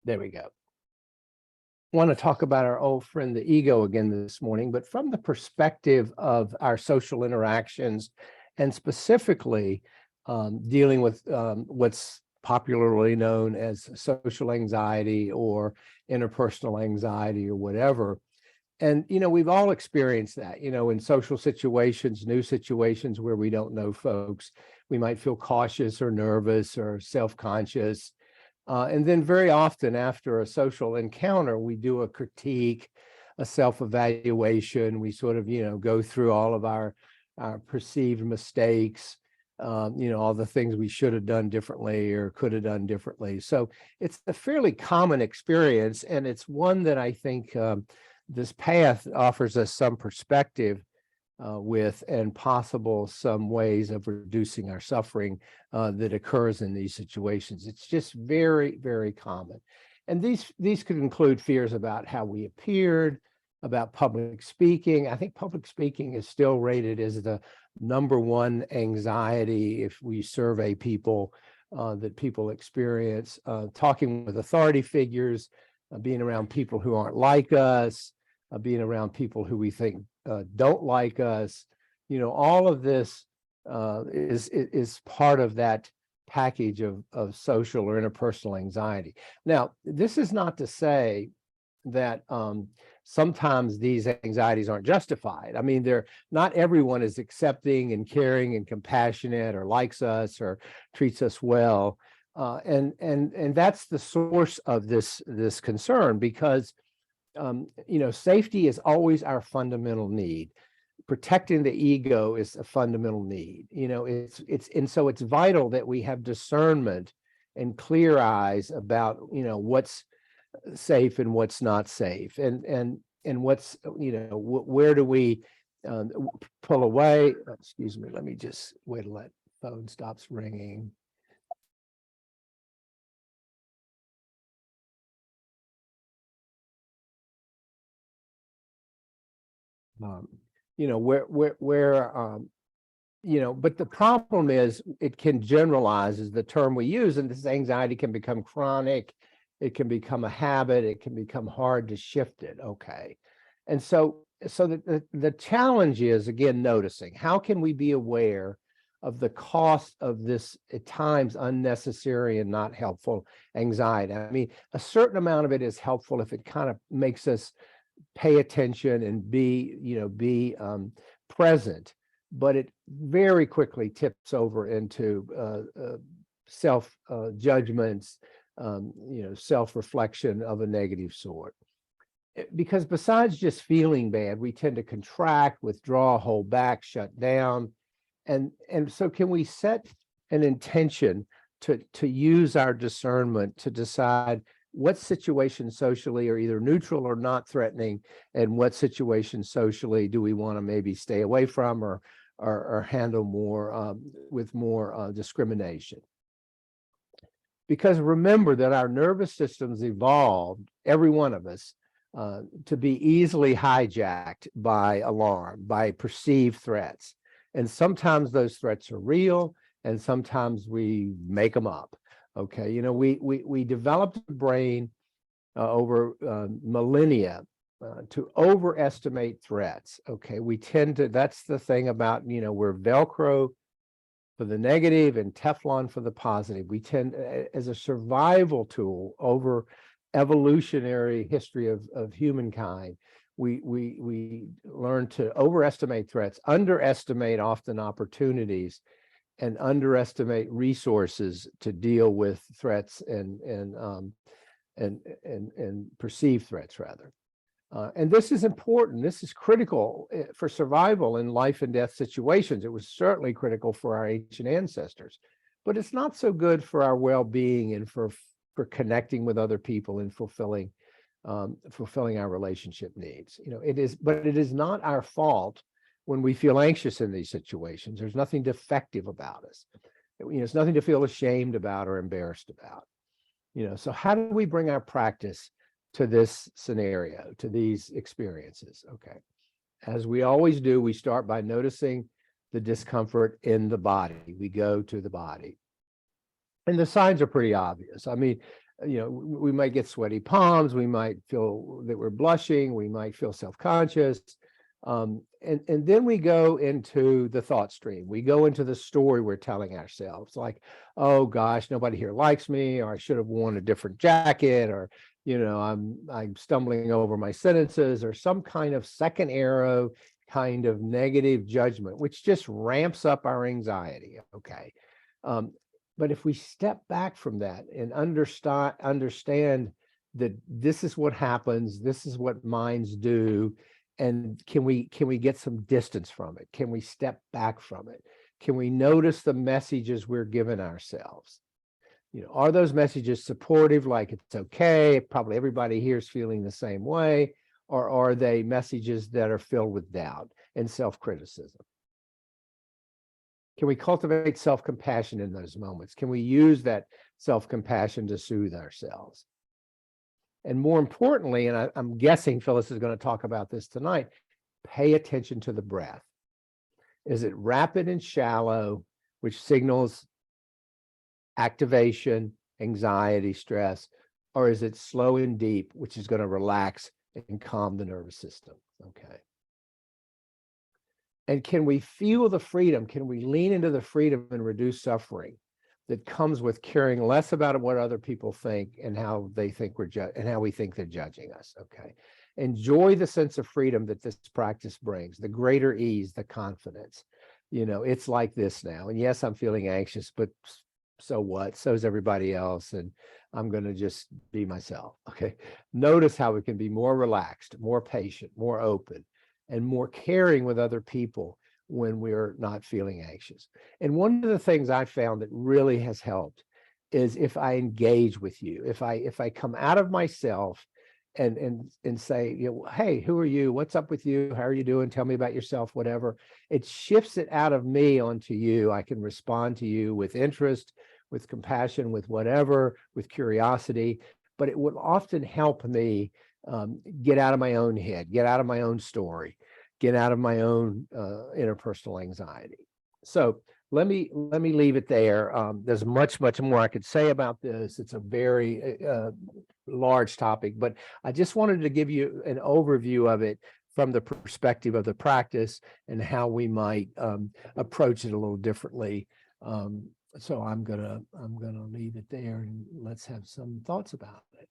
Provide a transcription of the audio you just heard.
There we go. Want to talk about our old friend, the ego, again this morning, but from the perspective of our social interactions and specifically dealing with what's popularly known as social anxiety or interpersonal anxiety or whatever. And, we've all experienced that, in social situations, new situations where we don't know folks, we might feel cautious or nervous or self-conscious. And then very often after a social encounter, we do a critique, a self-evaluation. We sort of, go through all of our perceived mistakes, all the things we should have done differently or could have done differently. So it's a fairly common experience, and it's one that I think this path offers us some perspective with, and possible some ways of reducing our suffering that occurs in these situations. It's just very, very common. And these could include fears about how we appeared, about public speaking. I think public speaking is still rated as the #1 anxiety if we survey people that people experience. Talking with authority figures, being around people who aren't like us, being around people who we think don't like us, all of this is part of that package of social or interpersonal anxiety. Now, this is not to say that sometimes these anxieties aren't justified. I mean, not everyone is accepting and caring and compassionate or likes us or treats us well, and that's the source of this concern, because safety is always our fundamental need. Protecting the ego is a fundamental need. And so it's vital that we have discernment and clear eyes about, what's safe and what's not safe, and what's, where do we pull away. Excuse me, let me just wait till that phone stops ringing. But the problem is it can generalize, is the term we use, and this anxiety can become chronic. It can become a habit. It can become hard to shift it. Okay. And so the challenge is, again, noticing how can we be aware of the cost of this at times unnecessary and not helpful anxiety. I mean, a certain amount of it is helpful if it kind of makes us pay attention and be present, but it very quickly tips over into self judgments, self-reflection of a negative sort. Because besides just feeling bad, we tend to contract, withdraw, hold back, shut down. And so can we set an intention to use our discernment to decide what situations socially are either neutral or not threatening, and what situations socially do we want to maybe stay away from or handle more with more discrimination. Because remember that our nervous systems evolved, every one of us, to be easily hijacked by alarm, by perceived threats. And sometimes those threats are real, and sometimes we make them up. Okay, we developed a brain over millennia to overestimate threats. Okay, we tend to, that's the thing about, we're Velcro for the negative and Teflon for the positive. We tend, as a survival tool over evolutionary history of humankind, we learn to overestimate threats, underestimate often opportunities, and underestimate resources to deal with threats and perceived threats, rather. And this is important. This is critical for survival in life and death situations. It was certainly critical for our ancient ancestors, but it's not so good for our well-being and for connecting with other people and fulfilling our relationship needs. It is, but it is not our fault when we feel anxious in these situations. There's nothing defective about us. It's nothing to feel ashamed about or embarrassed about. So how do we bring our practice to this scenario, to these experiences? Okay. As we always do, we start by noticing the discomfort in the body. We go to the body. And the signs are pretty obvious. I mean, we might get sweaty palms, we might feel that we're blushing, we might feel self-conscious. And then we go into the thought stream. We go into the story we're telling ourselves, like, oh gosh, nobody here likes me, or I should have worn a different jacket, or I'm stumbling over my sentences, or some kind of second arrow kind of negative judgment, which just ramps up our anxiety. Okay. But if we step back from that and understand that this is what happens, this is what minds do, and can we get some distance from it? Can we step back from it? Can we notice the messages we're giving ourselves? Are those messages supportive, like it's okay, probably everybody here is feeling the same way, or are they messages that are filled with doubt and self-criticism? Can we cultivate self-compassion in those moments? Can we use that self-compassion to soothe ourselves? And more importantly, and I'm guessing Phyllis is going to talk about this tonight, pay attention to the breath. Is it rapid and shallow, which signals activation, anxiety, stress, or is it slow and deep, which is going to relax and calm the nervous system? Okay. And can we feel the freedom? Can we lean into the freedom and reduce suffering that comes with caring less about what other people think and how they think and how we think they're judging us? Okay. Enjoy the sense of freedom that this practice brings, the greater ease, the confidence. It's like this now. And yes, I'm feeling anxious, but so what? So is everybody else. And I'm going to just be myself. Okay. Notice how we can be more relaxed, more patient, more open, and more caring with other people when we're not feeling anxious. And one of the things I found that really has helped is if I engage with you, if I come out of myself and say, hey, who are you? What's up with you? How are you doing? Tell me about yourself, whatever. It shifts it out of me onto you. I can respond to you with interest, with compassion, with whatever, with curiosity, but it will often help me get out of my own head, get out of my own story, get out of my own interpersonal anxiety. So let me leave it there. There's much more I could say about this. It's a very large topic, but I just wanted to give you an overview of it from the perspective of the practice and how we might approach it a little differently. So I'm gonna leave it there and let's have some thoughts about it.